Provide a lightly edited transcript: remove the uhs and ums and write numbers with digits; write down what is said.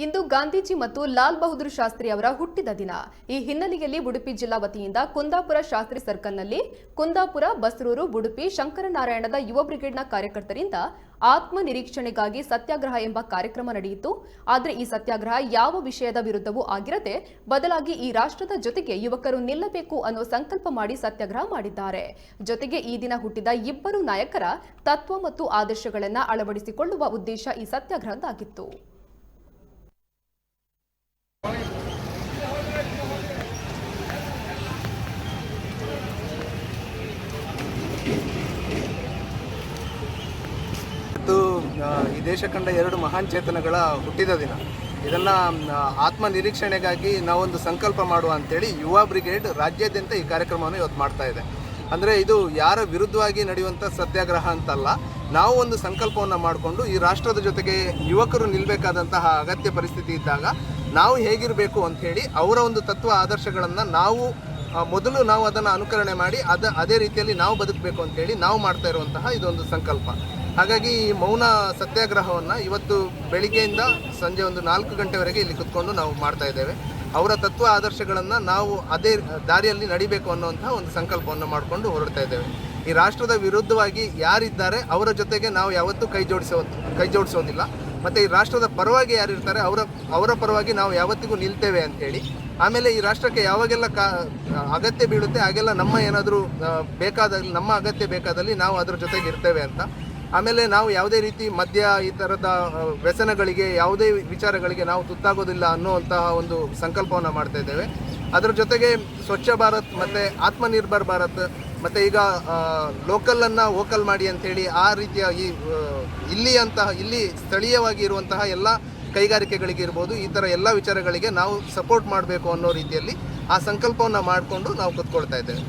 ಇಂದು ಗಾಂಧೀಜಿ ಮತ್ತು ಲಾಲ್ ಬಹದ್ದೂರ್ ಶಾಸ್ತ್ರಿ ಅವರ ಹುಟ್ಟಿದ ದಿನ. ಈ ಹಿನ್ನೆಲೆಯಲ್ಲಿ ಉಡುಪಿ ಜಿಲ್ಲಾ ವತಿಯಿಂದ ಕುಂದಾಪುರ ಶಾಸ್ತ್ರಿ ಸರ್ಕಲ್ನಲ್ಲಿ ಕುಂದಾಪುರ, ಬಸರೂರು, ಉಡುಪಿ, ಶಂಕರನಾರಾಯಣದ ಯುವ ಬ್ರಿಗೇಡ್ನ ಕಾರ್ಯಕರ್ತರಿಂದ ಆತ್ಮ ನಿರೀಕ್ಷಣೆಗಾಗಿ ಸತ್ಯಾಗ್ರಹ ಎಂಬ ಕಾರ್ಯಕ್ರಮ ನಡೆಯಿತು. ಆದರೆ ಈ ಸತ್ಯಾಗ್ರಹ ಯಾವ ವಿಷಯದ ವಿರುದ್ಧವೂ ಆಗಿರದೆ ಬದಲಾಗಿ ಈ ರಾಷ್ಟ್ರದ ಜೊತೆಗೆ ಯುವಕರು ನಿಲ್ಲಬೇಕು ಅನ್ನೋ ಸಂಕಲ್ಪ ಮಾಡಿ ಸತ್ಯಾಗ್ರಹ ಮಾಡಿದ್ದಾರೆ. ಜೊತೆಗೆ ಈ ದಿನ ಹುಟ್ಟಿದ ಇಬ್ಬರು ನಾಯಕರ ತತ್ವ ಮತ್ತು ಆದರ್ಶಗಳನ್ನು ಅಳವಡಿಸಿಕೊಳ್ಳುವ ಉದ್ದೇಶ ಈ ಸತ್ಯಾಗ್ರಹದಾಗಿತ್ತು. ಈ ದೇಶ ಕಂಡ ಎರಡು ಮಹಾನ್ ಚೇತನಗಳ ಹುಟ್ಟಿದ ದಿನ. ಇದನ್ನು ಆತ್ಮ ನಿರೀಕ್ಷಣೆಗಾಗಿ ನಾವೊಂದು ಸಂಕಲ್ಪ ಮಾಡುವ ಅಂತೇಳಿ ಯುವ ಬ್ರಿಗೇಡ್ ರಾಜ್ಯಾದ್ಯಂತ ಈ ಕಾರ್ಯಕ್ರಮವನ್ನು ಇವತ್ತು ಮಾಡ್ತಾ ಇದೆ. ಅಂದರೆ ಇದು ಯಾರ ವಿರುದ್ಧವಾಗಿ ನಡೆಯುವಂಥ ಸತ್ಯಾಗ್ರಹ ಅಂತಲ್ಲ, ನಾವು ಒಂದು ಸಂಕಲ್ಪವನ್ನು ಮಾಡಿಕೊಂಡು ಈ ರಾಷ್ಟ್ರದ ಜೊತೆಗೆ ಯುವಕರು ನಿಲ್ಲಬೇಕಾದಂತಹ ಅಗತ್ಯ ಪರಿಸ್ಥಿತಿ ಇದ್ದಾಗ ನಾವು ಹೇಗಿರಬೇಕು ಅಂಥೇಳಿ ಅವರ ಒಂದು ತತ್ವ ಆದರ್ಶಗಳನ್ನು ಮೊದಲು ನಾವು ಅದನ್ನು ಅನುಕರಣೆ ಮಾಡಿ ಅದೇ ರೀತಿಯಲ್ಲಿ ನಾವು ಬದುಕಬೇಕು ಅಂತೇಳಿ ನಾವು ಮಾಡ್ತಾ ಇರುವಂತಹ ಇದೊಂದು ಸಂಕಲ್ಪ. ಹಾಗಾಗಿ ಈ ಮೌನ ಸತ್ಯಾಗ್ರಹವನ್ನು ಇವತ್ತು ಬೆಳಿಗ್ಗೆಯಿಂದ ಸಂಜೆ ಒಂದು 4 ಗಂಟೆವರೆಗೆ ಇಲ್ಲಿ ಕುತ್ಕೊಂಡು ನಾವು ಮಾಡ್ತಾ ಇದ್ದೇವೆ. ಅವರ ತತ್ವ ಆದರ್ಶಗಳನ್ನು ನಾವು ಅದೇ ದಾರಿಯಲ್ಲಿ ನಡಿಬೇಕು ಅನ್ನುವಂತಹ ಒಂದು ಸಂಕಲ್ಪವನ್ನು ಮಾಡಿಕೊಂಡು ಹೊರಡ್ತಾ ಇದ್ದೇವೆ. ಈ ರಾಷ್ಟ್ರದ ವಿರುದ್ಧವಾಗಿ ಯಾರಿದ್ದಾರೆ ಅವರ ಜೊತೆಗೆ ನಾವು ಯಾವತ್ತೂ ಕೈ ಜೋಡಿಸೋದಿಲ್ಲ. ಮತ್ತು ಈ ರಾಷ್ಟ್ರದ ಪರವಾಗಿ ಯಾರಿರ್ತಾರೆ ಅವರ ಪರವಾಗಿ ನಾವು ಯಾವತ್ತಿಗೂ ನಿಲ್ತೇವೆ ಅಂಥೇಳಿ. ಆಮೇಲೆ ಈ ರಾಷ್ಟ್ರಕ್ಕೆ ಯಾವಾಗೆಲ್ಲ ಅಗತ್ಯ ಬೀಳುತ್ತೆ ಆಗೆಲ್ಲ ನಮ್ಮ ಅಗತ್ಯ ಬೇಕಾದಲ್ಲಿ ನಾವು ಅದರ ಜೊತೆಗೆ ಇರ್ತೇವೆ ಅಂತ. ಆಮೇಲೆ ನಾವು ಯಾವುದೇ ರೀತಿ ಈ ಥರದ ವ್ಯಸನಗಳಿಗೆ, ಯಾವುದೇ ವಿಚಾರಗಳಿಗೆ ನಾವು ತುತ್ತಾಗೋದಿಲ್ಲ ಅನ್ನುವಂತಹ ಒಂದು ಸಂಕಲ್ಪವನ್ನು ಮಾಡ್ತಾ ಇದ್ದೇವೆ. ಅದರ ಜೊತೆಗೆ ಸ್ವಚ್ಛ ಭಾರತ್ ಮತ್ತು ಆತ್ಮನಿರ್ಭರ್ ಭಾರತ್ ಮತ್ತು ಈಗ ಲೋಕಲನ್ನು ವೋಕಲ್ ಮಾಡಿ ಅಂಥೇಳಿ ಆ ರೀತಿಯ ಇಲ್ಲಿ ಸ್ಥಳೀಯವಾಗಿ ಇರುವಂತಹ ಎಲ್ಲ ಕೈಗಾರಿಕೆಗಳಿಗಿರ್ಬೋದು, ಈ ಥರ ಎಲ್ಲ ವಿಚಾರಗಳಿಗೆ ನಾವು ಸಪೋರ್ಟ್ ಮಾಡಬೇಕು ಅನ್ನೋ ರೀತಿಯಲ್ಲಿ ಆ ಸಂಕಲ್ಪವನ್ನು ಮಾಡಿಕೊಂಡು ನಾವು ಕೂತ್ಕೊಳ್ತಾ ಇದ್ದೇವೆ.